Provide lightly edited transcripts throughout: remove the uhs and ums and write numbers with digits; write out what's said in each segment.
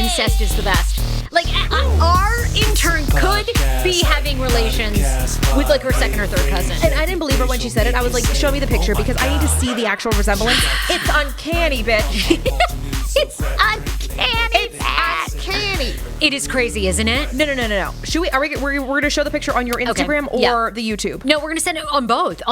incest is the best. Like, our intern could be having relations with, like, her second or third cousin. And I didn't believe her when she said it. I was like, show me the picture because I need to see the actual resemblance. It's uncanny, bitch. It's uncanny. It's uncanny. It is crazy, isn't it? No. Should we? We're going to show the picture on your Instagram or the YouTube? No, we're going to send it on both.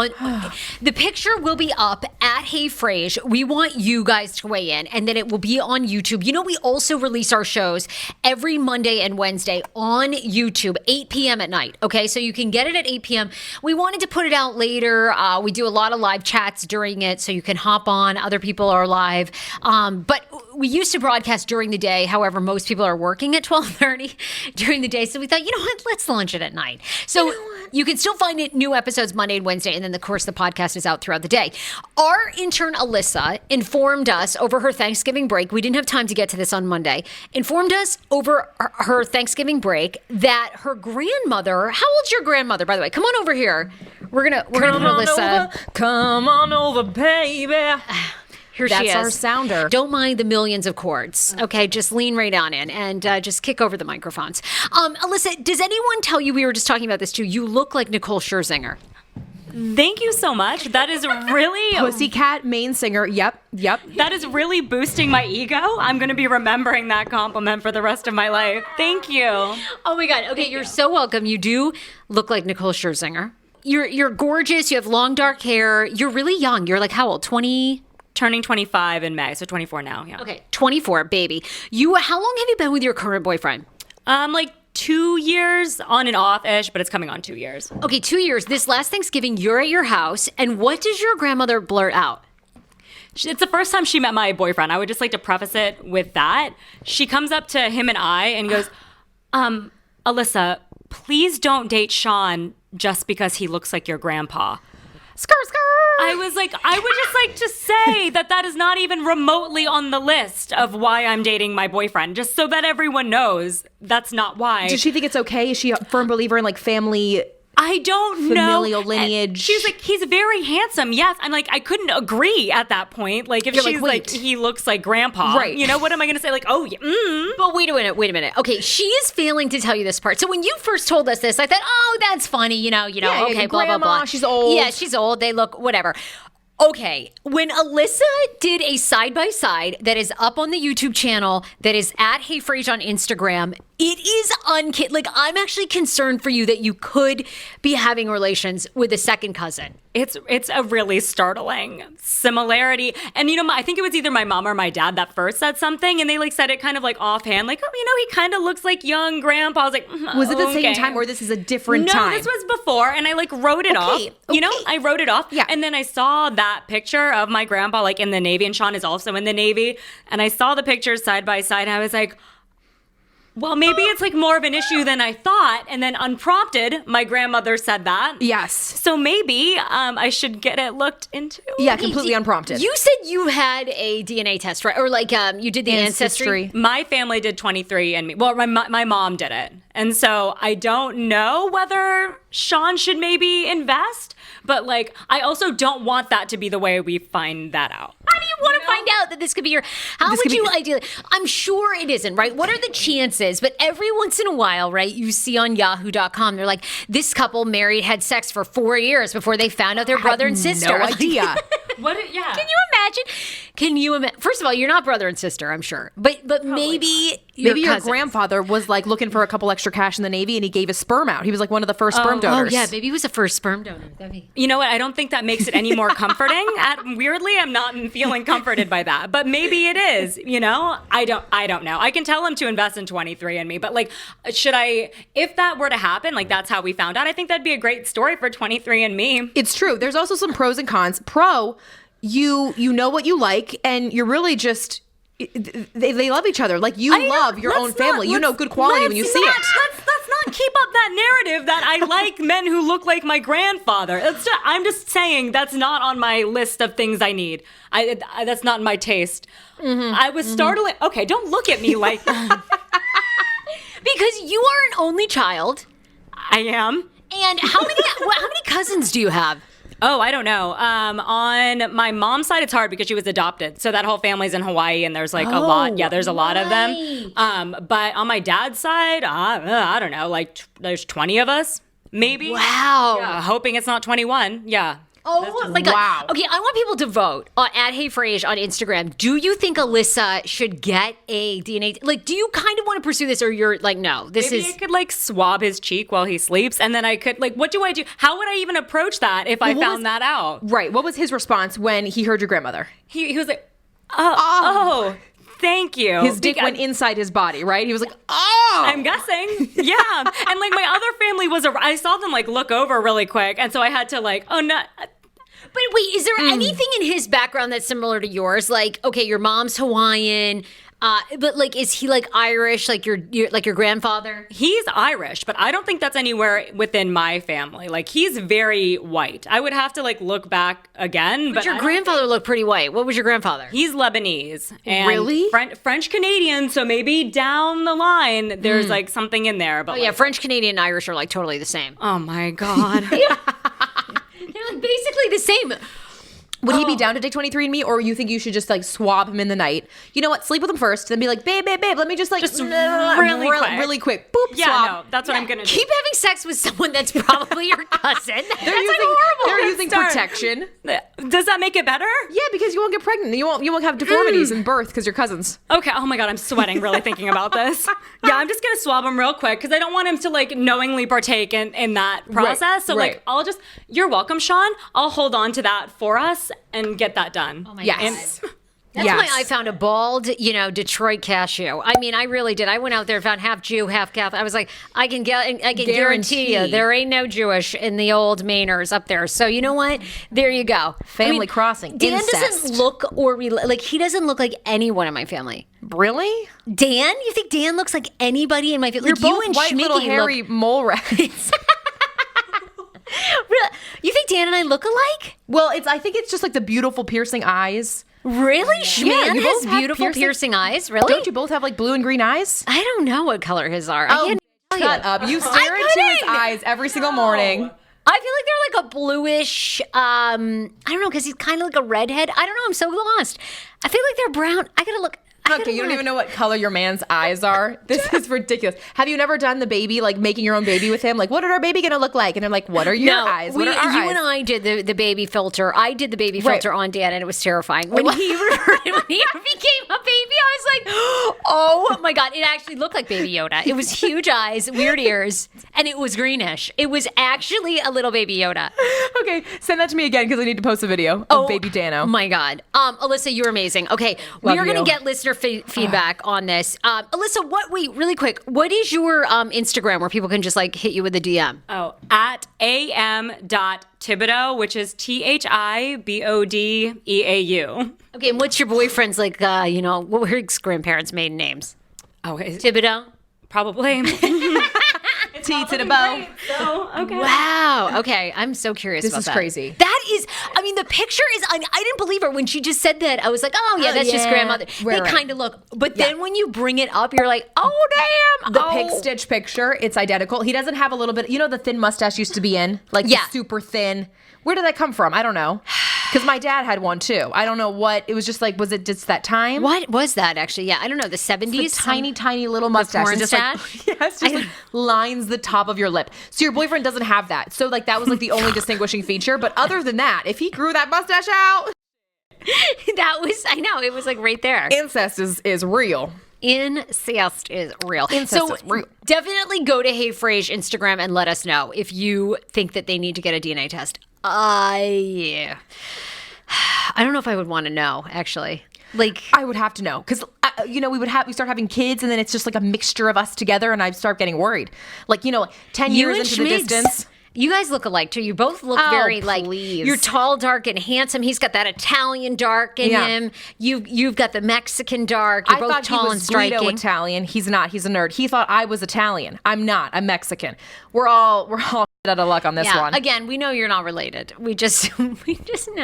The picture will be up at Hey Frase. We want you guys to weigh in, and then it will be on YouTube. You know, we also release our shows every Monday and Wednesday on YouTube, 8 p.m. at night. Okay, so you can get it at 8 p.m. We wanted to put it out later. We do a lot of live chats during it, so you can hop on. Other people are live, but we used to broadcast during the day. However, most people are working at 12:30 during the day. So we thought, you know what? Let's launch it at night. So you can still find it, new episodes Monday and Wednesday. And then, of course, the podcast is out throughout the day. Our intern, Alyssa, informed us over her Thanksgiving break. We didn't have time to get to this on Monday. Informed us over her Thanksgiving break that her grandmother, how old's your grandmother, by the way? Come on over here. We're gonna put Alyssa. Come on over, baby. Here she is. That's our sounder. Don't mind the millions of chords. Okay, just lean right on in and just kick over the microphones. Alyssa, does anyone tell you, we were just talking about this too, you look like Nicole Scherzinger? Thank you so much. That is really... Pussycat main singer. Yep. That is really boosting my ego. I'm going to be remembering that compliment for the rest of my life. Thank you. Oh my God. Okay, you're so welcome. You do look like Nicole Scherzinger. You're gorgeous. You have long dark hair. You're really young. You're like how old? 20? Turning 25 in May, so 24 now, yeah. Okay, 24, baby. How long have you been with your current boyfriend? Like 2 years, on and off-ish, but it's coming on 2 years. Okay, 2 years. This last Thanksgiving, you're at your house, and what does your grandmother blurt out? It's the first time she met my boyfriend. I would just like to preface it with that. She comes up to him and I and goes, Alyssa, please don't date Sean just because he looks like your grandpa. Skr, skr. I was like, I would just like to say that is not even remotely on the list of why I'm dating my boyfriend, just so that everyone knows that's not why. Does she think it's okay? Is she a firm believer in like family? I don't know. Familial lineage. And she's like, he's very handsome. Yes. I'm like, I couldn't agree at that point. Like, if You're she's like, he looks like grandpa. Right. You know, what am I going to say? Like, oh, yeah. But wait a minute. Okay, she is failing to tell you this part. So when you first told us this, I thought, oh, that's funny. You know, okay, blah, grandma, blah, blah. She's old. Yeah, she's old. They look, whatever. Okay, when Alyssa did a side-by-side that is up on the YouTube channel, that is at Hey Frase on Instagram, it is like, I'm actually concerned for you that you could be having relations with a second cousin. It's a really startling similarity. And, I think it was either my mom or my dad that first said something, and they like said it kind of like offhand, like, oh, he kind of looks like young grandpa. I was like, was it the same time or this is a different time? No, this was before, and I like wrote it off. I wrote it off. Yeah. And then I saw that picture of my grandpa like in the Navy, and Sean is also in the Navy. And I saw the pictures side by side, and I was like, well, maybe it's like more of an issue than I thought. And then unprompted, my grandmother said that. Yes. So maybe I should get it looked into. Yeah, completely unprompted. You said you had a DNA test, right? Or like you did the ancestry. My family did 23andMe. Well, my mom did it. And so I don't know whether Sean should maybe invest. But like, I also don't want that to be the way we find that out. How do you want to find out that this could be your... How would you ideally... I'm sure it isn't, right? What are the chances? But every once in a while, right, you see on yahoo.com, they're like, this couple married, had sex for 4 years before they found out their brother and sister. No idea. Yeah. Can you imagine? First of all, you're not brother and sister, I'm sure. But maybe your grandfather was like looking for a couple extra cash in the Navy and he gave his sperm out. He was like one of the first sperm donors. Oh, yeah. Maybe he was the first sperm donor. You know what? I don't think that makes it any more comforting. Weirdly, I'm not feeling comforted by that. But maybe it is, I don't know. I can tell him to invest in 23andMe. But like, if that were to happen, like that's how we found out, I think that'd be a great story for 23andMe. It's true. There's also some pros and cons. Pro, you know what you like, and you're really just... They love each other. Like, you love your own family. You know good quality when you see it. Let's not keep up that narrative that I like men who look like my grandfather. I'm just saying that's not on my list of things I need. That's not my taste. Mm-hmm. I was startling. Okay, don't look at me like that. Because you are an only child. I am. And how many cousins do you have? Oh, I don't know. On my mom's side, it's hard because she was adopted. So that whole family's in Hawaii and there's like a lot. Yeah, there's a lot of them. But on my dad's side, I don't know, like there's 20 of us, maybe. Wow. Yeah, hoping it's not 21. Yeah. Oh my God. Wow. Okay, I want people to vote at Hey Frage on Instagram. Do you think Alyssa should get a DNA? Like, do you kind of want to pursue this, or you're like, no, this Maybe is. I could like swab his cheek while he sleeps, and then I could like, what do I do? How would I even approach that if I found that out? Right. What was his response when he heard your grandmother? He was like, oh, thank you. His dick went inside his body, right? He was like, oh! I'm guessing. Yeah. And like my other family was, I saw them like look over really quick. And so I had to like, oh no. But wait, is there anything in his background that's similar to yours? Like, okay, your mom's Hawaiian, but like, is he like Irish, like your grandfather? He's Irish, but I don't think that's anywhere within my family. Like he's very white. I would have to like look back again. But your grandfather looked pretty white. What was your grandfather? He's Lebanese. And Really? French Canadian. So maybe down the line, there's like something in there. But Oh yeah, French Canadian and Irish are like totally the same. Oh my God. They're like basically the same. Would he be down to take 23andMe, or you think you should just like swab him in the night? You know what? Sleep with him first, then be like, babe, let me just like really quick. Boop, Yeah, swab. no, that's what I'm gonna do. Keep having sex with someone that's probably your cousin. That's They're using, horrible. They're using Start. protection. Does that make it better? Yeah, because you won't get pregnant. You won't have deformities in birth because you're cousins. Okay. Oh my God, I'm sweating really thinking about this. Yeah, I'm just gonna swab him real quick because I don't want him to like knowingly partake in that process. So right. like, you're welcome, Sean. I'll hold on to that for us and get that done. Oh my Yes. God. That's why I found a bald, Detroit cashew. I mean, I really did. I went out there and found half Jew, half Catholic. I was like, I can guarantee you there ain't no Jewish in the old Mainers up there. So you know what? There you go. Family crossing. Dan Incest. doesn't look he doesn't look like anyone in my family. Really? Dan? You think Dan looks like anybody in my family? You're Like, both you and white little Schmicky hairy mole rats. Really? You think Dan and I look alike? Well, I think it's just like the beautiful piercing eyes. Really? Schman you has both have beautiful piercing eyes? Really? Don't you both have like blue and green eyes? I don't know what color his are. I Oh, can't tell shut you. up. You I'm stare into his kidding. eyes every single morning. I feel like they're like a bluish, I don't know, because he's kind of like a redhead. I don't know. I'm so lost. I feel like they're brown. I gotta look. Okay, you don't even know what color your man's eyes are. This is ridiculous. Have you never done the baby, like making your own baby with him? Like, what are our baby gonna look like? And I'm like, what are your eyes? What are our you eyes? and I did the baby filter. I did the baby filter on Dan, and it was terrifying. When he became a baby, I was like, oh my God. It actually looked like Baby Yoda. It was huge eyes, weird ears, and it was greenish. It was actually a little Baby Yoda. Okay, send that to me again because I need to post a video of baby Dano. Oh my God. Alyssa, you're amazing. Okay, Love we are going you. to get listener feedback on this. Alyssa, really quick, what is your Instagram where people can just like hit you with a DM? Oh, at am.thibodeau, which is THIBODEAU. Okay, and what's your boyfriend's like, what were his grandparents' maiden names? Oh, Thibodeau? Probably. T to the bow. So, okay. Wow. Okay, I'm so curious This about is that. crazy. That is, I mean, the picture is, I didn't believe her when she just said that. I was like, oh yeah, that's just yeah. grandmother. Right, They right. kind of look, but then when you bring it up, you're like, oh damn. The pig stitch picture, it's identical. He doesn't have a little bit, the thin mustache used to be in? Like, the super thin. Where did that come from? I don't know. Because my dad had one too. I don't know what, it was just like, was it just that time? What was that actually? Yeah, I don't know. The 70s? It's a tiny little mustache. porn It's just like, stash? yes, just like lines the top of your lip. So your boyfriend doesn't have that. So like that was like the only distinguishing feature. But other than that, if he grew that mustache out, I know, it was like right there. incest is real. Incest is real. Incest is real. Definitely go to Hey Frage Instagram and let us know if you think that they need to get a DNA test. I don't know if I would want to know, actually. Like, I would have to know because we start having kids and then it's just like a mixture of us together and I start getting worried. Like 10 you years and into the Schmigs, distance. you guys look alike too. You both look very like please. you're tall, dark, and handsome. He's got that Italian dark in him. You've got the Mexican dark. You're I both thought tall he and was striking. Guido Italian. He's not. He's a nerd. He thought I was Italian. I'm not. I'm Mexican. We're all out of luck on this one. Again, we know you're not related. We just know.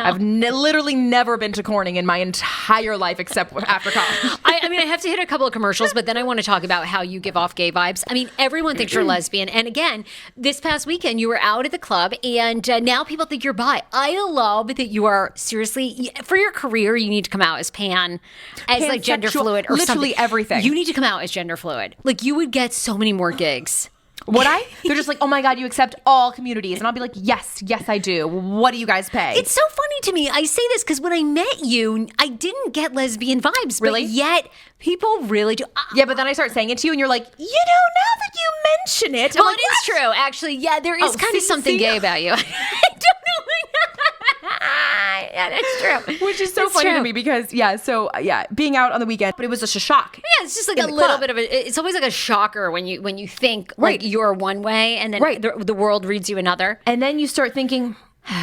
I've literally never been to Corning in my entire life except after college. I mean, I have to hit a couple of commercials, but then I want to talk about how you give off gay vibes. I mean, everyone thinks you're lesbian. And again, this past weekend, you were out at the club, and now people think you're bi. I love that you are seriously, for your career, you need to come out as like gender Pansexual, fluid or literally something. everything. You need to come out as gender fluid. Like, you would get so many more gigs. Would I? They're just like, oh my God, you accept all communities. And I'll be like, yes, I do. What do you guys pay? It's so funny to me. I say this because when I met you, I didn't get lesbian vibes. Really? But yet, people really do. Yeah, but then I start saying it to you and you're like, now that you mention it. Well, I'm like, it is true. Actually, yeah, there is kind of something gay about you. I don't know. Yeah, that's true. Which is so funny to me because, being out on the weekend, but it was just a shock. Yeah, it's just like a little bit of it's always like a shocker when you think like you're one way and then the world reads you another. And then you start thinking,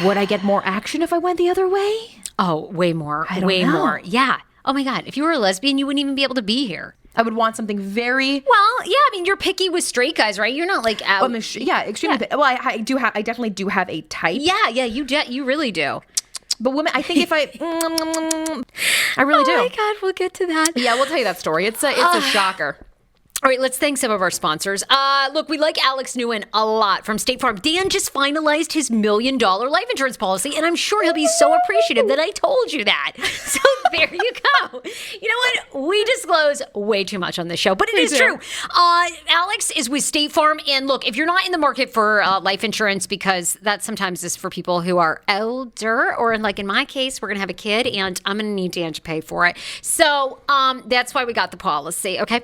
would I get more action if I went the other way? Oh, way more. Way more. Yeah. Oh my God. If you were a lesbian, you wouldn't even be able to be here. I would want something very well. Yeah, I mean, you're picky with straight guys, right? You're not like out. Extremely. Well, I definitely do have a type. Yeah, you really do. But women, I think if I really do. Oh my God, we'll get to that. Yeah, we'll tell you that story. It's a shocker. All right, let's thank some of our sponsors. Look, we like Alex Nguyen a lot from State Farm. Dan just finalized his $1 million life insurance policy, and I'm sure he'll be so appreciative that I told you that. So there you go. You know what? We disclose way too much on this show, but it is true. Alex is with State Farm, and look, if you're not in the market for life insurance, because that sometimes is for people who are older, or like in my case, we're going to have a kid, and I'm going to need Dan to pay for it. So that's why we got the policy, okay?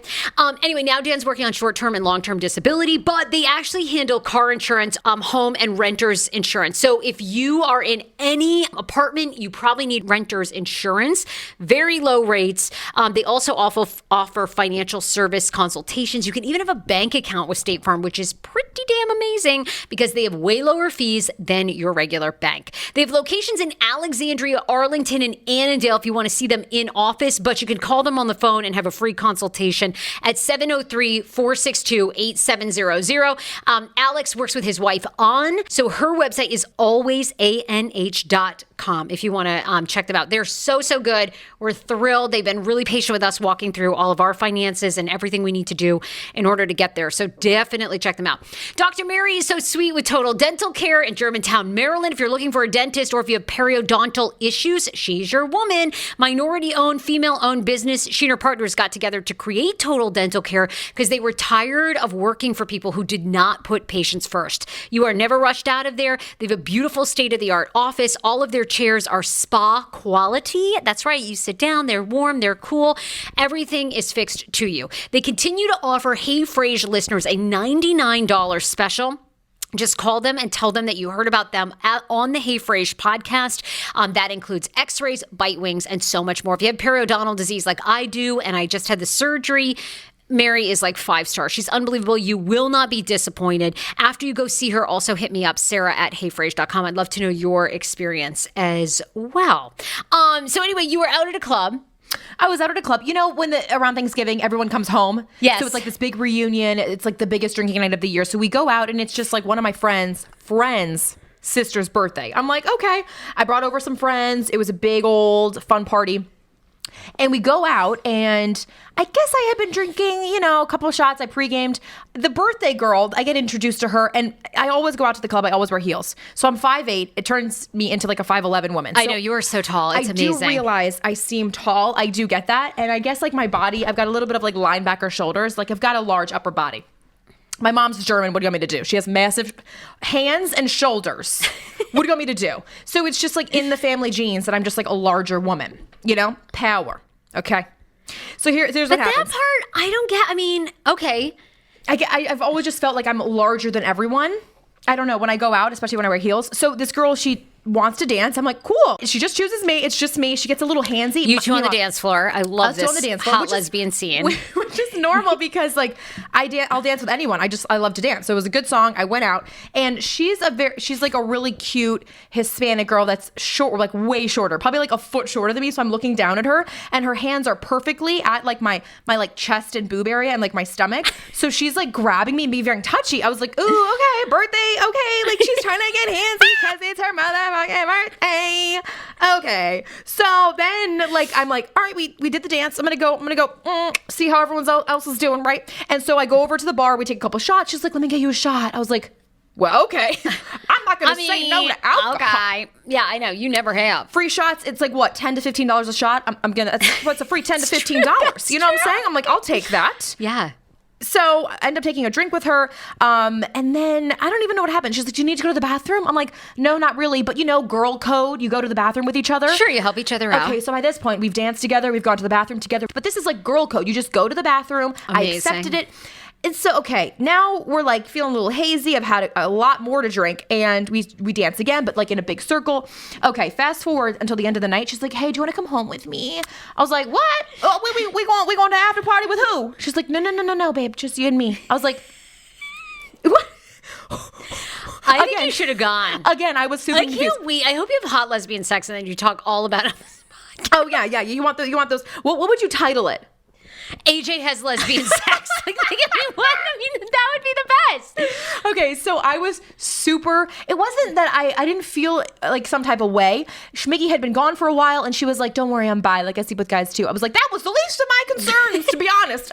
Anyway, now Dan's working on short-term and long-term disability, but they actually handle car insurance, home and renters insurance. So if you are in any apartment, you probably need renters insurance. Very low rates. They also offer financial service consultations. You can even have a bank account with State Farm, which is pretty damn amazing because they have way lower fees than your regular bank. They have locations in Alexandria, Arlington, and Annandale if you want to see them in office, but you can call them on the phone and have a free consultation at 703-462-8700. Alex works with his wife so her website is alwaysanh.com if you want to check them out. They're so good. We're thrilled. They've been really patient with us walking through all of our finances and everything we need to do in order to get there. So definitely check them out. Dr. Mary is so sweet with Total Dental Care in Germantown, Maryland. If you're looking for a dentist or if you have periodontal issues, she's your woman. Minority-owned, female-owned business. She and her partners got together to create Total Dental Care because they were tired of working for people who did not put patients first. You are never rushed out of there. They have a beautiful state-of-the-art office. All of their chairs are spa quality. That's right. You sit down, they're warm, they're cool. Everything is fixed to you. They continue to offer Hey Frase listeners a $99 special. Just call them and tell them that you heard about them on the Hey Frase podcast. That includes x-rays, bite wings, and so much more. If you have periodontal disease like I do, and I just had the surgery, Mary is like 5-star. She's unbelievable. You will not be disappointed. After you go see her, also hit me up, Sarah@heyfrase.com. I'd love to know your experience as well. So anyway, you were out at a club. I was out at a club. You know, when around Thanksgiving, everyone comes home. Yes. So it's like this big reunion. It's like the biggest drinking night of the year. So we go out and it's just like one of my friends' sister's birthday. I'm like, okay. I brought over some friends. It was a big old fun party. And we go out, and I guess I had been drinking, a couple of shots. I pre-gamed. The birthday girl, I get introduced to her, and I always go out to the club. I always wear heels. So I'm 5'8". It turns me into like a 5'11" woman. I know, you are so tall. It's amazing. I do realize I seem tall. I do get that. And I guess like my body, I've got a little bit of like linebacker shoulders. Like I've got a large upper body. My mom's German. What do you want me to do? She has massive hands and shoulders. What do you want me to do? So it's just like in the family genes that I'm just like a larger woman, power. Okay. So here's what happens. But that part, I don't get. I mean, okay. I've always just felt like I'm larger than everyone. I don't know, when I go out, especially when I wear heels. So this girl, she wants to dance. I'm like, cool. She just chooses me. It's just me. She gets a little handsy. You two on the dance floor. I love this on the dance floor, hot lesbian scene. Which is normal because like I'll dance with anyone. I love to dance. So it was a good song. I went out, and she's like a really cute Hispanic girl that's short, like way shorter, probably like a foot shorter than me. So I'm looking down at her, and her hands are perfectly at like my like chest and boob area and like my stomach. So she's like grabbing me and being very touchy. I was like, ooh, okay, birthday, okay. Like she's trying to get handsy because it's her motherfucking birthday. Okay. So then like I'm like, all right, we did the dance. I'm gonna go see how everyone else is doing, right? And so I go over to the bar. We take a couple shots. She's like, let me get you a shot. I was like, Well, okay. I'm not going to say no to alcohol. Okay. Yeah, I know. You never have. Free shots, it's like what, $10 to $15 a shot? I'm going to, what's a free $10 to $15? You know what I'm saying? I'm like, I'll take that. Yeah. So I end up taking a drink with her. And then I don't even know what happened. She's like, do you need to go to the bathroom? I'm like, no, not really. But girl code, you go to the bathroom with each other. Sure, you help each other out. Okay, so by this point, we've danced together. We've gone to the bathroom together. But this is like girl code. You just go to the bathroom. Amazing. I accepted it. And so, okay, now we're like feeling a little hazy. I've had a lot more to drink, and we dance again, but like in a big circle. Okay, fast forward until the end of the night. She's like, hey, do you want to come home with me? I was like, what? Oh, we going to after party with who? She's like, no, babe, just you and me. I was like, what? I think you should have gone. Again, I was super confused. I hope you have hot lesbian sex and then you talk all about it. Oh, yeah. You want those. What would you title it? AJ has lesbian sex. Like, what? I mean, that would be the best. Okay, so I was super. It wasn't that I didn't feel like some type of way. Schmiggy had been gone for a while, and she was like, "Don't worry, I'm bi. Like I sleep with guys too." I was like, "That was the least of my concerns, to be honest."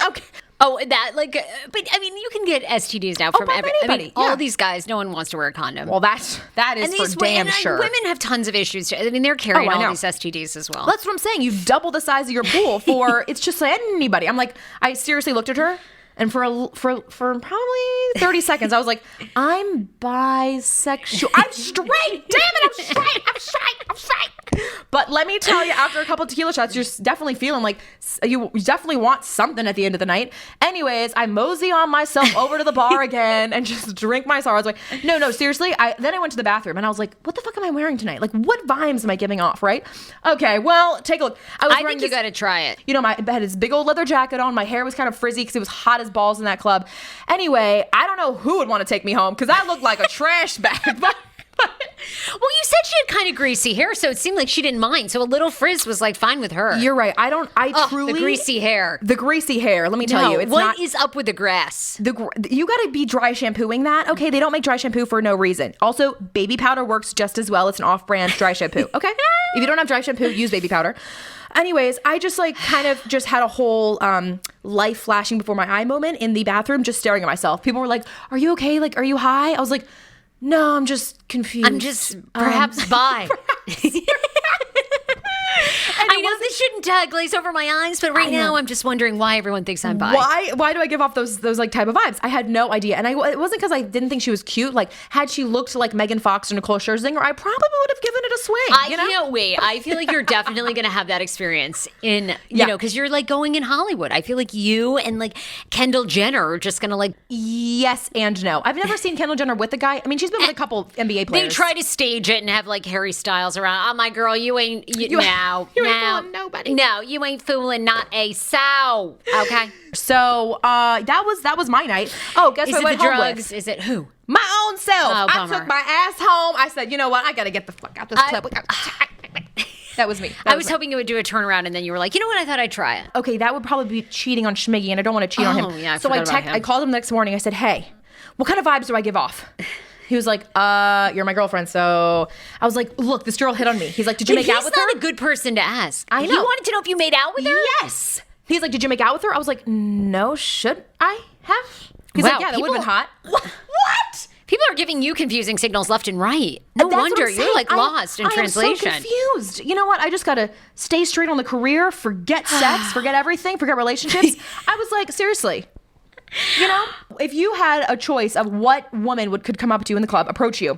Okay. Oh, that but I mean, you can get STDs now from anybody. I mean, all these guys. No one wants to wear a condom. Well, that is for damn sure. Women have tons of issues too. I mean, they're carrying all know. these STDs as well. That's what I'm saying. You double the size of your pool for it's just anybody. I'm like, I seriously looked at her, and for probably 30 seconds, I was like, I'm bisexual. I'm straight. Damn it, I'm straight. But let me tell you, after a couple tequila shots, you're definitely feeling like you definitely want something at the end of the night. Anyways, I mosey on myself over to the bar again and just drink my sorrows away. No, seriously. Then I went to the bathroom and I was like, what the fuck am I wearing tonight? Like, what vibes am I giving off, right? Okay, well, take a look. I think you got to try it. I had this big old leather jacket on. My hair was kind of frizzy because it was hot as balls in that club. Anyway, I don't know who would want to take me home because I looked like a trash bag. Well, you said she had kind of greasy hair, so it seemed like she didn't mind. So a little frizz was like fine with her. You're right. Truly the greasy hair. The greasy hair. Let me tell you, what is up with the grass? You got to be dry shampooing that. Okay, they don't make dry shampoo for no reason. Also, baby powder works just as well. It's an off-brand dry shampoo. Okay, if you don't have dry shampoo, use baby powder. Anyways, I just kind of just had a whole life flashing before my eye moment in the bathroom, just staring at myself. People were like, "Are you okay? Like, are you high?" I was like, no, I'm just confused. I'm just perhaps bi. I know this shouldn't glaze over my eyes, but right now I'm just wondering why everyone thinks I'm bi. Why do I give off those like type of vibes? I had no idea, and it wasn't because I didn't think she was cute. Like, had she looked like Megan Fox or Nicole Scherzinger, I probably would have given it a swing. I can't wait. I feel like you're definitely going to have that experience because you're like going in Hollywood. I feel like you and like Kendall Jenner are just going to like. Yes and no. I've never seen Kendall Jenner with a guy. I mean, she's been with a couple NBA players. They try to stage it and have like Harry Styles around. Oh, my girl, you ain't fooling nobody. No, you ain't fooling not a sow. Okay. So that was my night. Oh, guess what I went home with? Is it who? My own self. Oh, I took my ass home. I said, you know what? I got to get the fuck out this club. That was me. I was hoping you would do a turnaround, and then you were like, you know what? I thought I'd try it. Okay, that would probably be cheating on Schmiggy, and I don't want to cheat on him. Yeah, so I called him the next morning. I said, hey, what kind of vibes do I give off? He was like, you're my girlfriend. So I was like, look, this girl hit on me. He's like, did you make out with her? He's not a good person to ask. I know. You wanted to know if you made out with her? Yes. He's like, did you make out with her? I was like, no, should I have? He's like, yeah, that would have been hot. What? People are giving you confusing signals left and right. No wonder you're like lost in translation. I'm so confused. You know what? I just got to stay straight on the career, forget sex, forget everything, forget relationships. I was like, seriously. You know, if you had a choice of what woman could come up to you in the club, approach you,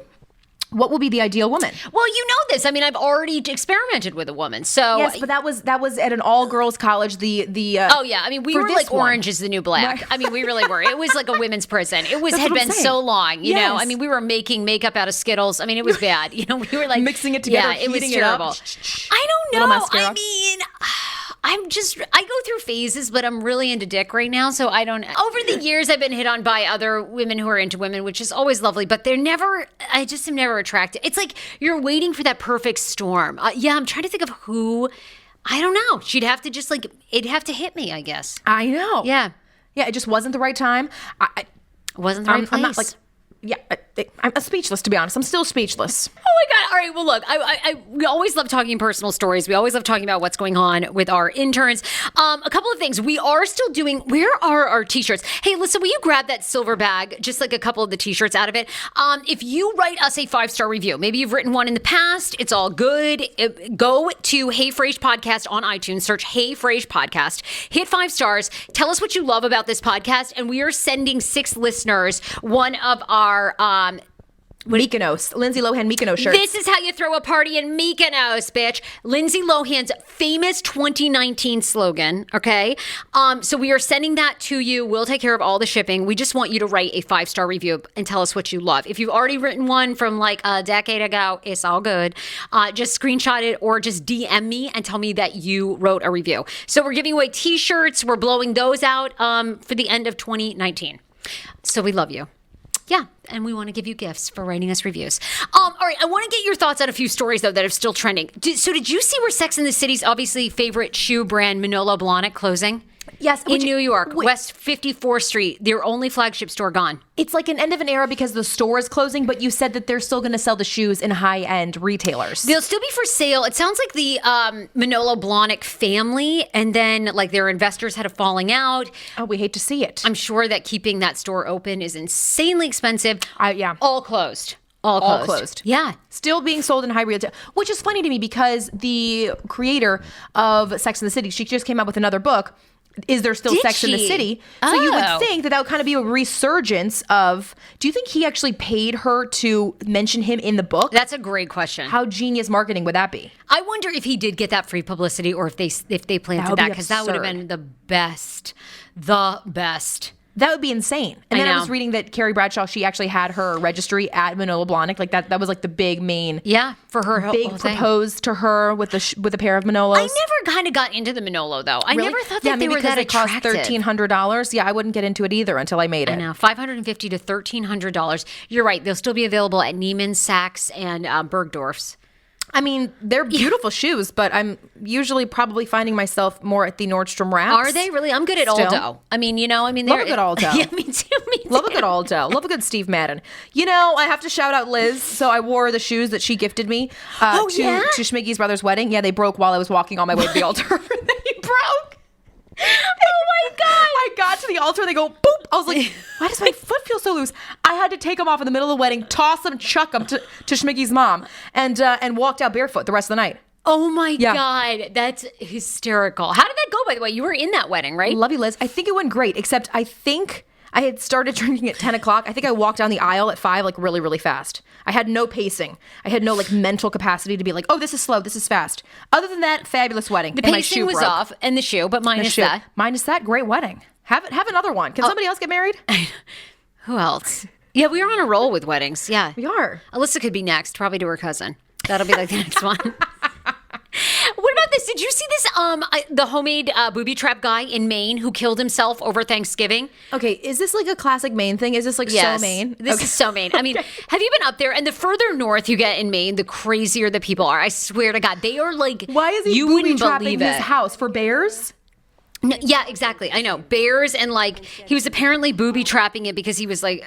what will be the ideal woman? Well, you know this. I mean, I've already experimented with a woman. So yes, but that was at an all girls college. Oh yeah, I mean, we were like Orange is the New Black. I mean, we really were. It was like a women's prison. It had been so long. You know, I mean, we were making makeup out of Skittles. I mean, it was bad. You know, we were like mixing it together. Yeah, it was terrible. I don't know. I mean. I go through phases, but I'm really into dick right now. So I don't, over the years, I've been hit on by other women who are into women, which is always lovely, but I just am never attracted. It's like you're waiting for that perfect storm. I'm trying to think of who, I don't know. She'd have to just it'd have to hit me, I guess. I know. Yeah. Yeah. It just wasn't the right time. Wasn't the right place. I'm not I'm speechless, to be honest. I'm still speechless. Oh my God. All right. Well, look, we always love talking personal stories. We always love talking about what's going on with our interns. A couple of things. We are still doing, where are our t-shirts? Hey, listen, will you grab that silver bag, just like a couple of the t-shirts out of it? If you write us a 5-star review, maybe you've written one in the past, it's all good. Go to Hey Frase Podcast on iTunes, search Hey Frase Podcast, hit 5 stars, tell us what you love about this podcast, and we are sending 6 listeners one of our Mykonos, Lindsay Lohan Mykonos shirts. This is how you throw a party in Mykonos, bitch. Lindsay Lohan's famous 2019 slogan, okay? So we are sending that to you. We'll take care of all the shipping. We just want you to write a 5-star review and tell us what you love. If you've already written one from like a decade ago, it's all good. Just screenshot it or just DM me and tell me that you wrote a review. So we're giving away t-shirts. We're blowing those out for the end of 2019. So we love you. Yeah, and we want to give you gifts for writing us reviews. All right, I want to get your thoughts on a few stories, though, that are still trending. So did you see where Sex and the City's obviously favorite shoe brand, Manolo Blahnik, closing? Yes. In New York, West 54th Street, their only flagship store gone. It's like an end of an era because the store is closing, but you said that they're still going to sell the shoes in high-end retailers. They'll still be for sale. It sounds like the Manolo Blahnik family and then like their investors had a falling out. Oh, we hate to see it. I'm sure that keeping that store open is insanely expensive. Yeah. All closed. All closed. Yeah. Still being sold in high retail, which is funny to me because the creator of Sex and the City, she just came out with another book. Is there still Did Sex in the she? City? So you would Oh. think that would kind of be a resurgence of, do you think he actually paid her to mention him in the book? That's a great question. How genius marketing would that be? I wonder if he did get that free publicity or if they planted would that be because that would have absurd. been the best. The best. That would be insane. And I then I know. was reading that Carrie Bradshaw, she actually had her registry at Manolo Blahnik. Like that was like the big main. Yeah, for her Big whole thing. proposed to her with a pair of Manolos. I never kind of got into the Manolo though. I Really? never thought Yeah, that they maybe were because that they cost attractive. $1,300. Yeah, I wouldn't get into it either until I made it. I know, $550 to $1,300. You're right. They'll still be available at Neiman's, Saks, and Bergdorf's. I mean, they're beautiful shoes, but I'm usually probably finding myself more at the Nordstrom Raps. Are they really? I'm good at Still. Aldo. I mean, Love they're a good Aldo. Yeah, me too. Me too. Love a good Aldo. Love a good Steve Madden. I have to shout out Liz. So I wore the shoes that she gifted me Oh, to yeah? Schmiggy's brother's wedding. Yeah, they broke while I was walking on my way to the altar. They broke. Oh my God. I got to the altar, they go boop. I was like, why does my foot feel so loose? I had to take them off in the middle of the wedding, toss them, chuck them to Schmiggy's mom, and walked out barefoot the rest of the night. Oh my Yeah. God. That's hysterical. How did that go, by the way? You were in that wedding, right? Love you, Liz. I think it went great, except I think I had started drinking at 10 o'clock. I think I walked down the aisle at 5, like really, really fast. I had no pacing. I had no like mental capacity to be like, oh, this is slow, this is fast. Other than that, fabulous wedding. The And my pacing shoe was broke. off and the shoe, but My minus shoe. that. Minus that, great wedding. Have another one. Can somebody else get married? Who else? Yeah, we are on a roll with weddings. Yeah. We are. Alyssa could be next, probably to her cousin. That'll be like the next one. What about this? Did you see this? The homemade booby trap guy in Maine who killed himself over Thanksgiving. Okay, is this like a classic Maine thing? Is this like so Maine? This is so Maine. I mean, have you been up there? And the further north you get in Maine, the crazier the people are. I swear to God, they are like. Why is he you booby wouldn't trapping believe his it. house for bears? No, yeah, exactly. I know bears and like he was apparently booby trapping it because he was like.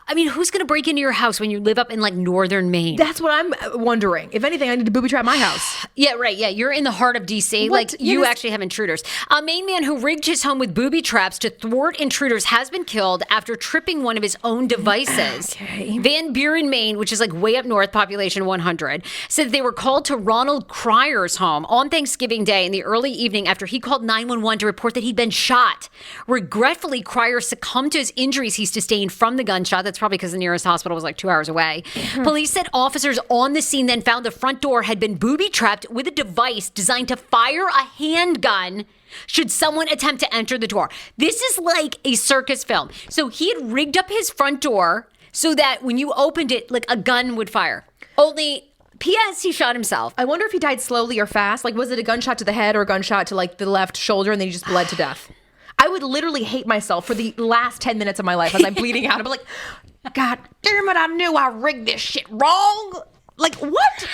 I mean, who's going to break into your house when you live up in like northern Maine? That's what I'm wondering. If anything, I need to booby trap my house. Yeah, right. Yeah, you're in the heart of DC. What? Like, Yeah, you this- actually have intruders. A Maine man who rigged his home with booby traps to thwart intruders has been killed after tripping one of his own devices. Okay. Van Buren, Maine, which is like way up north, population 100, said they were called to Ronald Cryer's home on Thanksgiving Day in the early evening after he called 911 to report that he'd been shot. Regretfully, Cryer succumbed to his injuries he sustained from the gunshot. That's probably because the nearest hospital was like 2 hours away. Police said officers on the scene then found the front door had been booby trapped with a device designed to fire a handgun should someone attempt to enter the door. This is like a circus film. So he had rigged up his front door so that when you opened it, like a gun would fire. Only, P.S., he shot himself. I wonder if he died slowly or fast. Like, was it a gunshot to the head or a gunshot to like the left shoulder and then he just bled to death? I would literally hate myself for the last 10 minutes of my life as I'm bleeding out. I'm like, God damn it, I knew I rigged this shit wrong. Like, what?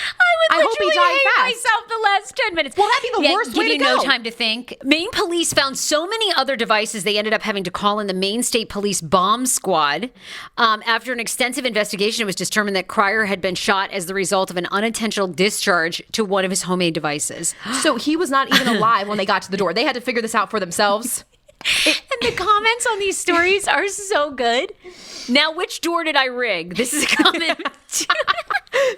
I hope he died hate fast. myself the last 10 minutes. Well, that'd be the worst way to give you no go. time to think. Maine police found so many other devices they ended up having to call in the Maine State Police bomb squad. After an extensive investigation, it was determined that Cryer had been shot as the result of an unintentional discharge to one of his homemade devices. So he was not even alive when they got to the door. They had to figure this out for themselves. And the comments on these stories are so good. Now, which door did I rig? This is a comment.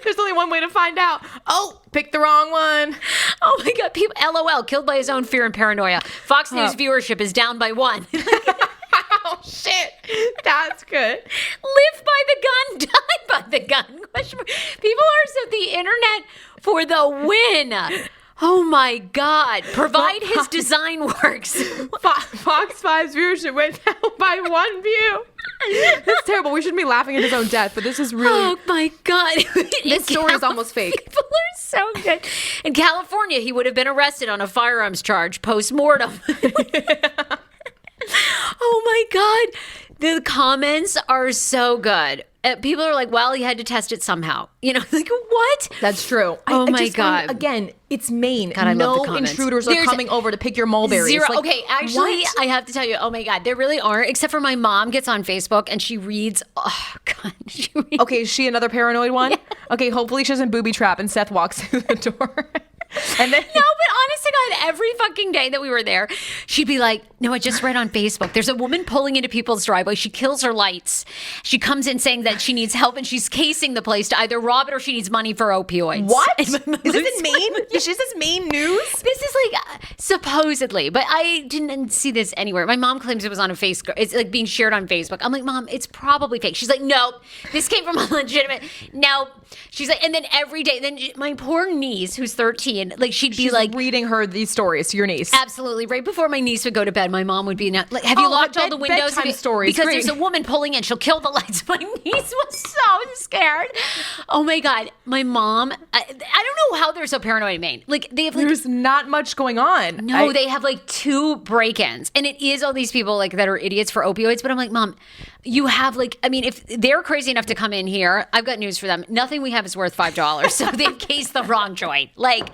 There's only one way to find out. Oh, pick the wrong one. Oh my God. People, LOL, killed by his own fear and paranoia. Fox News viewership is down by 1. Oh, shit. That's good. Live by the gun, die by the gun. People are so the internet for the win. Oh my God. Provide his design works. Fox 5's viewership went down by 1 view. That's terrible. We shouldn't be laughing at his own death, but this is really... Oh my God. This story is almost fake. People are so good. In California, he would have been arrested on a firearms charge post-mortem. Oh my God. The comments are so good. People are like, well, he had to test it somehow. You know, like, what? That's true. Oh my God. Again, it's Maine. God, I love no the comments. intruders are coming over to pick your mulberries. Zero. Like, okay, actually, what? I have to tell you, oh my God, there really aren't, except for my mom gets on Facebook and she reads, oh God. Okay, is she another paranoid one? Yeah. Okay, hopefully she doesn't booby trap and Seth walks through the door. And then, no, but honest to God, every fucking day that we were there, she'd be like, no, I just read on Facebook. There's a woman pulling into people's driveway. She kills her lights. She comes in saying that she needs help and she's casing the place to either rob it or she needs money for opioids. What? Is this in Maine? Is this Maine news? This is like supposedly, but I didn't see this anywhere. My mom claims it was on a Facebook. It's like being shared on Facebook. I'm like, Mom, it's probably fake. She's like, nope, this came from a legitimate. No. She's like, and then every day, then my poor niece, who's 13, like she's like reading her these stories to your niece. Absolutely. Right before my niece would go to bed, my mom would be like, have you locked all the windows? Bedtime stories. Because Great. there's a woman pulling in. She'll kill the lights. My niece was so scared. Oh my God. My mom, I don't know how they're so paranoid in Maine. Like they have like, there's not much going on. No, they have like 2 break-ins. And it is all these people like that are idiots for opioids. But I'm like, Mom, you have like, I mean, if they're crazy enough to come in here, I've got news for them. Nothing we have is worth $5. So they've cased the wrong joint. Like,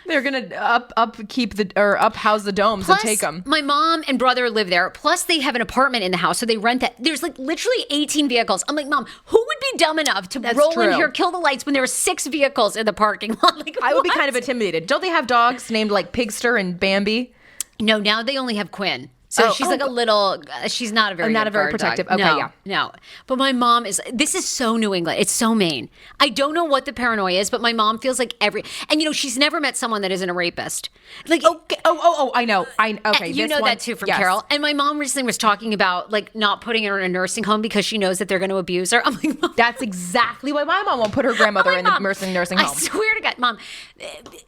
they're gonna up-house the domes plus, and take them. My mom and brother live there. Plus, they have an apartment in the house, so they rent that. There's like literally 18 vehicles. I'm like, Mom, who would be dumb enough to roll in here, kill the lights when there are 6 vehicles in the parking lot? Like, I would be kind of intimidated. Don't they have dogs named like Pigster and Bambi? No, now they only have Quinn. So she's like a little, she's not a very protective. Dog. Okay, no, yeah. No. But my mom this is so New England. It's so Maine. I don't know what the paranoia is, but my mom feels like and you know, she's never met someone that isn't a rapist. Like, okay. I know. Okay. You know that too from Carol. And my mom recently was talking about like not putting her in a nursing home because she knows that they're going to abuse her. I'm like, Mom, that's exactly why my mom won't put her grandmother in the nursing home. I swear to God, Mom,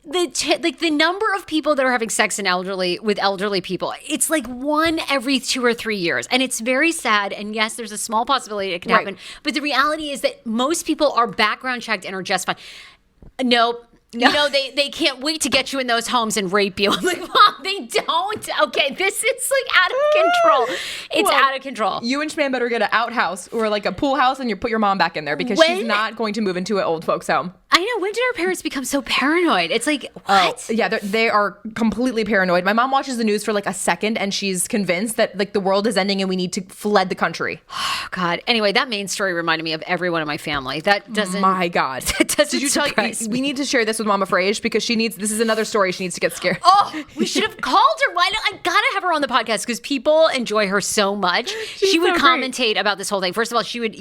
the number of people that are having sex with elderly people, it's like 1 every 2 or 3 years. And it's very sad. And yes, there's a small possibility it can happen. But the reality is that most people are background checked and are just fine. Nope. No. You know, they can't wait to get you in those homes and rape you. I'm like, Mom, they don't. Okay, this is like out of control. It's out of control. You and Schman better get an outhouse or like a pool house and you put your mom back in there because she's not going to move into an old folks home. I know. When did our parents become so paranoid? It's like, what? Yeah, they are completely paranoid. My mom watches the news for like a second and she's convinced that like the world is ending and we need to fled the country. Oh, God. Anyway, that main story reminded me of everyone in my family. That doesn't. My God. That doesn't Did you tell you? We need to share this with Mama FRASE because this is another story she needs to get scared. Oh, we should have called her. I gotta have her on the podcast because people enjoy her so much. She would commentate about this whole thing. First of all, she would,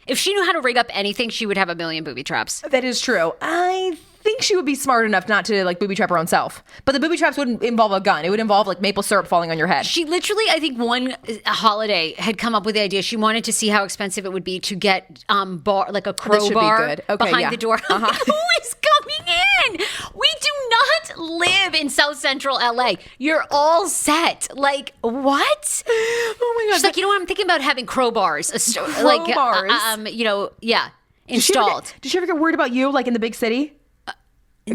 if she knew how to rig up anything, she would have a million booby traps. That is true. I think she would be smart enough not to like booby trap her own self. But the booby traps wouldn't involve a gun. It would involve like maple syrup falling on your head. She literally, I think one holiday had come up with the idea. She wanted to see how expensive it would be to get like a crowbar behind the door. Who is coming in? We do not live in South Central LA. You're all set. Like, what? Oh my God. She's like, you know what? I'm thinking about having crowbars. Crowbars? Installed. Did she ever get worried about you like in the big city?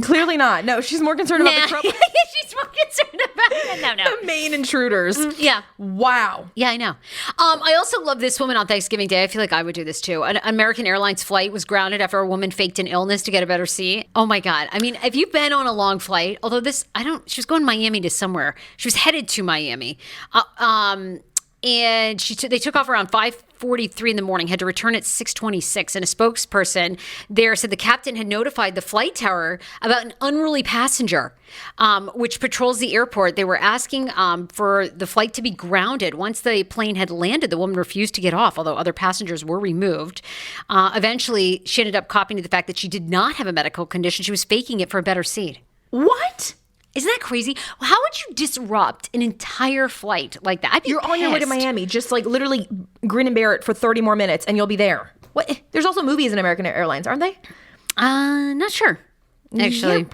Clearly not. No, she's more concerned about the trouble. She's more concerned about it. No. The main intruders. Yeah. Wow. Yeah, I know. I also love this woman on Thanksgiving Day. I feel like I would do this too. An American Airlines flight was grounded after a woman faked an illness to get a better seat. Oh my God. I mean, if you've been on a long flight, although she was going Miami to somewhere. She was headed to Miami. And they took off around 5:43 in the morning, had to return at 6:26. And a spokesperson there said the captain had notified the flight tower about an unruly passenger, which patrols the airport. They were asking for the flight to be grounded. Once the plane had landed, the woman refused to get off, although other passengers were removed. Eventually, she ended up copying to the fact that she did not have a medical condition. She was faking it for a better seat. What? Isn't that crazy? How would you disrupt an entire flight like that? You're on your way to Miami, just like literally grin and bear it for 30 more minutes and you'll be there. What? There's also movies in American Airlines, aren't they? Not sure. Actually,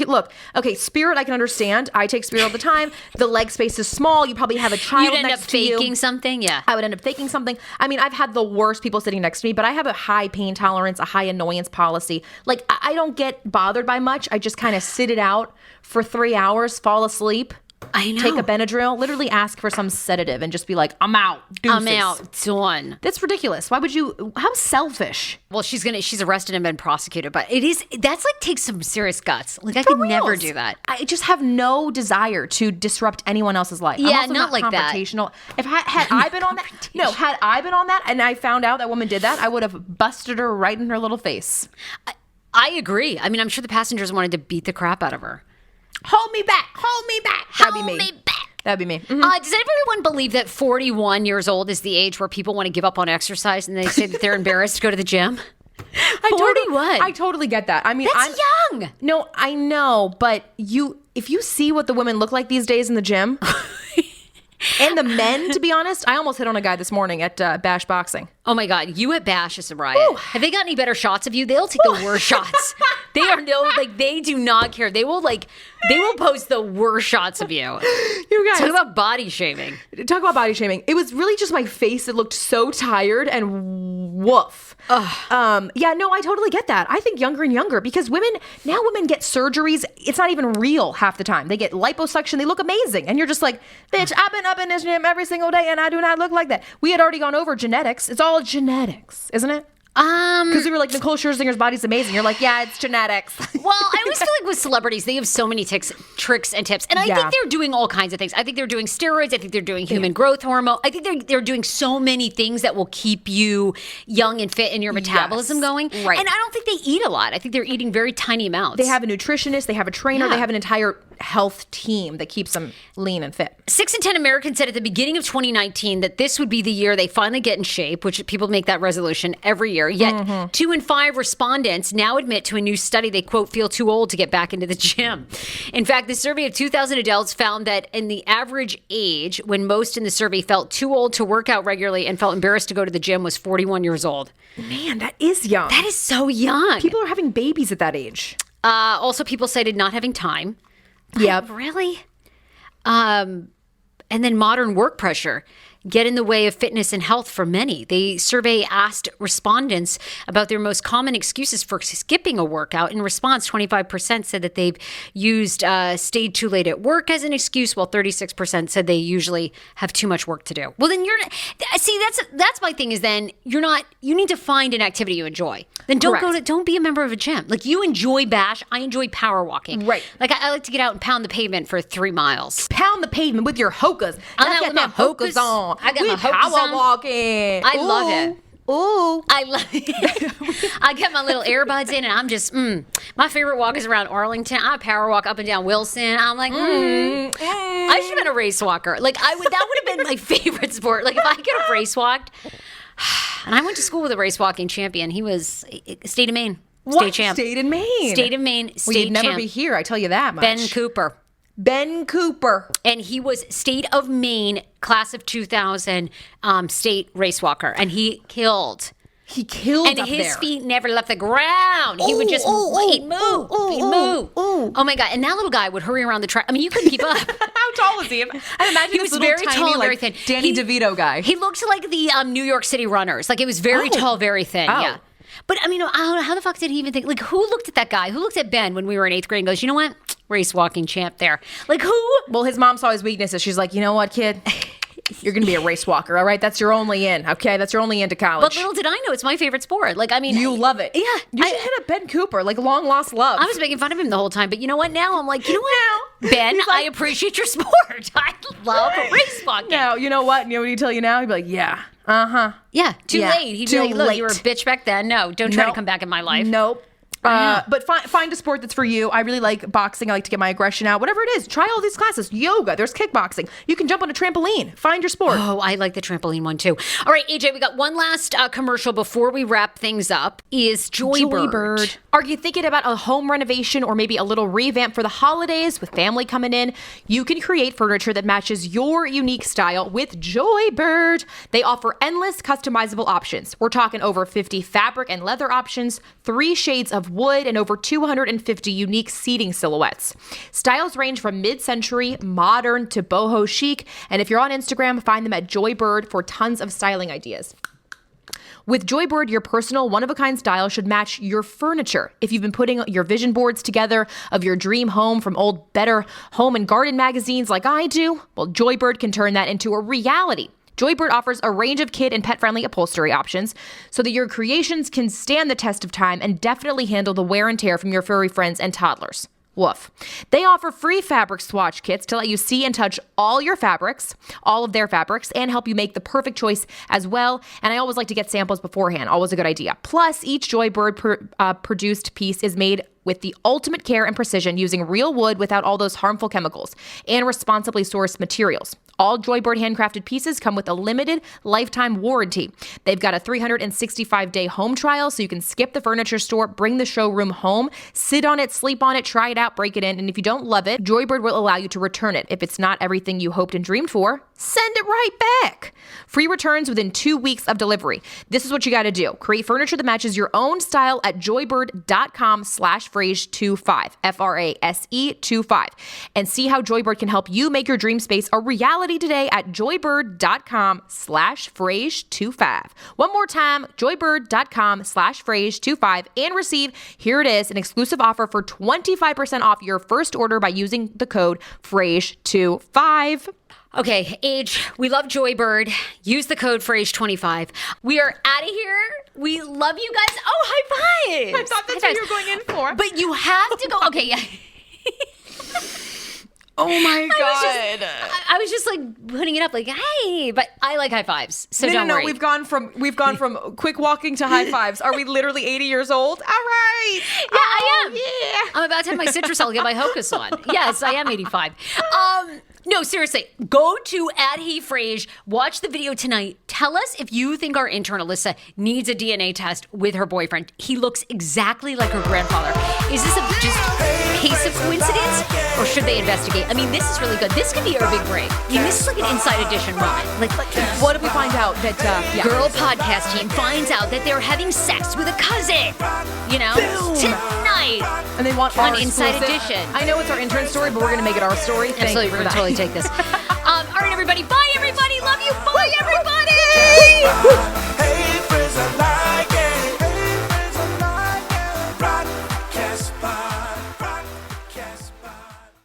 Look, okay, Spirit, I can understand. I take Spirit all the time. The leg space is small. You probably have a child You'd end up next to you. faking something, yeah. I would end up faking something. I mean, I've had the worst people sitting next to me, but I have a high pain tolerance, a high annoyance policy. Like, I don't get bothered by much. I just kind of sit it out for 3 hours, fall asleep. I know. Take a Benadryl, literally ask for some sedative and just be like, I'm out. Deuces. I'm out. Done. That's ridiculous. Why would you? How selfish. Well, she's arrested and been prosecuted, but that's like takes some serious guts. Like I could never do that. I just have no desire to disrupt anyone else's life. Yeah, I'm also not like that. Confrontational. If had I been on that, had I been on that and I found out that woman did that, I would have busted her right in her little face. I agree. I mean, I'm sure the passengers wanted to beat the crap out of her. Hold me back. Hold me back. That'd be me. Hold me back. That'd be me. Mm-hmm. Does everyone believe that 41 years old is the age where people want to give up on exercise and they say that they're embarrassed to go to the gym? 41. I totally get that. I mean, that's young. No, I know, but if you see what the women look like these days in the gym, and the men, to be honest, I almost hit on a guy this morning at Bash Boxing. Oh my God, you at Bash is a riot. Ooh. Have they got any better shots of you? They'll take the worst shots. They do not care. They will post the worst shots of you. You guys. Talk about body shaming. It was really just my face that looked so tired and woof. Yeah, no, I totally get that. I think younger and younger because women get surgeries. It's not even real half the time. They get liposuction. They look amazing. And you're just like, bitch, I've been up in this gym every single day and I do not look like that. We had already gone over genetics. It's all genetics, isn't it? Because we were like, Nicole Scherzinger's body's amazing. You're like, yeah, it's genetics. Well, I always feel like with celebrities, they have so many tricks and tips. And I think they're doing all kinds of things. I think they're doing steroids. I think they're doing human growth hormone. I think they're doing so many things that will keep you young and fit and your metabolism going. Right. And I don't think they eat a lot. I think they're eating very tiny amounts. They have a nutritionist. They have a trainer. They have an entire health team that keeps them lean and fit. 6 in 10 Americans said at the beginning of 2019 that this would be the year they finally get in shape, which people make that resolution every year. Yet 2 in 5 respondents now admit to a new study they, quote, feel too old to get back into the gym. In fact, the survey of 2,000 adults found that in the average age, when most in the survey felt too old to work out regularly and felt embarrassed to go to the gym, was 41 years old. Man, that is young. That is so young. People are having babies at that age. Also, people cited not having time. Yeah. Really? And then modern work pressure get in the way of fitness and health for many. The survey asked respondents about their most common excuses for skipping a workout. In response, 25% said that they've used stayed too late at work as an excuse, while 36% said they usually have too much work to do. Well, then that's my thing is then you need to find an activity you enjoy. Then don't be a member of a gym. Like you enjoy Bash, I enjoy power walking. Right. Like I like to get out and pound the pavement for 3 miles. Pound the pavement with your hokas. I got my hokas on. I got my hokas power on. Walking. I love it. Ooh. I love it. I get my little earbuds in and I'm just, my favorite walk is around Arlington. I power walk up and down Wilson. I'm like, I should have been a race walker. Like that would have been my favorite sport. Like if I could have race walked. And I went to school with a race walking champion. He was state of Maine. State champ. State of Maine. State of Maine. State Well, you'd never champ. be here, I tell you that much. Ben Cooper. And he was state of Maine, class of 2000, state race walker. And he killed. He killed and up his there. feet never left the ground. He would just he'd move. He'd move. Oh my God. And that little guy would hurry around the track. I mean, you couldn't keep up. How tall was he? I imagine he was this little very tiny, tall and like, very thin. Danny DeVito guy. He looked like the New York City runners. Like it was very tall, very thin. Oh. Yeah. But I mean, I don't know, how the fuck did he even think? Like, who looked at that guy? Who looked at Ben when we were in 8th grade and goes, you know what? Race walking champ there. Like, who? Well, his mom saw his weaknesses. She's like, you know what, kid? You're going to be a race walker, all right? That's your only in, okay? That's your only in to college. But little did I know, it's my favorite sport. Like, I mean, you love it. Yeah. You should hit up Ben Cooper, like long lost love. I was making fun of him the whole time, but you know what? Now I'm like, you know what? Ben, I appreciate your sport. I love race walking. Now, you know what? You know what he'd tell you now? He'd be like, yeah, Yeah, too late. He'd be like, look, you were a bitch back then. No, don't try to come back in my life. Nope. But find a sport that's for you. I really like boxing. I like to get my aggression out. Whatever it is, try all these classes. Yoga, there's kickboxing. You can jump on a trampoline. Find your sport. Oh, I like the trampoline one too. All right, AJ, we got one last commercial before we wrap things up. Is Joybird. Are you thinking about a home renovation or maybe a little revamp for the holidays with family coming in? You can create furniture that matches your unique style with Joybird. They offer endless customizable options. We're talking over 50 fabric and leather options, 3 shades of wood, and over 250 unique seating silhouettes. Styles range from mid-century, modern to boho chic, and if you're on Instagram, find them at Joybird for tons of styling ideas. With Joybird, your personal one-of-a-kind style should match your furniture. If you've been putting your vision boards together of your dream home from old Better Home and Garden magazines like I do, well, Joybird can turn that into a reality. Joybird offers a range of kid and pet-friendly upholstery options so that your creations can stand the test of time and definitely handle the wear and tear from your furry friends and toddlers. Woof. They offer free fabric swatch kits to let you see and touch all your fabrics, all of their fabrics, and help you make the perfect choice as well. And I always like to get samples beforehand. Always a good idea. Plus, each Joybird produced piece is made with the ultimate care and precision using real wood without all those harmful chemicals and responsibly sourced materials. All Joybird handcrafted pieces come with a limited lifetime warranty. They've got a 365-day home trial, so you can skip the furniture store, bring the showroom home, sit on it, sleep on it, try it out, break it in, and if you don't love it, Joybird will allow you to return it. If it's not everything you hoped and dreamed for, send it right back. Free returns within 2 weeks of delivery. This is what you got to do. Create furniture that matches your own style at joybird.com/FRASE25, FRASE 25, and see how Joybird can help you make your dream space a reality today at joybird.com/FRASE25. One more time, joybird.com/FRASE25, and receive, here it is, an exclusive offer for 25% off your first order by using the code FRASE25. Okay, Age, we love Joybird. Use the code FRASE25. We are out of here. We love you guys. Oh, high fives. I thought that's what you were going in for. But you have to go. Okay, yeah. Oh my God. I was just like putting it up like, hey, but I like high fives. So don't worry. We've gone from quick walking to high fives. Are we literally 80 years old? All right. Yeah, I am. Yeah. I'm about to have my citrus. I'll get my Hocus on. Yes, I am 85. No, seriously, go to @HeyFrase, watch the video tonight. Tell us if you think our intern Alyssa needs a DNA test with her boyfriend. He looks exactly like her grandfather. Is this just case of coincidence, or should they investigate? I mean, this is really good. This could be our big break. I mean, this is like an Inside Edition moment. Like what if we find out that girl podcast team finds out that they're having sex with a cousin? You know, tonight. And they want on Inside Edition. I know it's our intern story, but we're gonna make it our story. Absolutely, we're gonna totally take this. All right, everybody. Bye, everybody. Love you. Bye, everybody.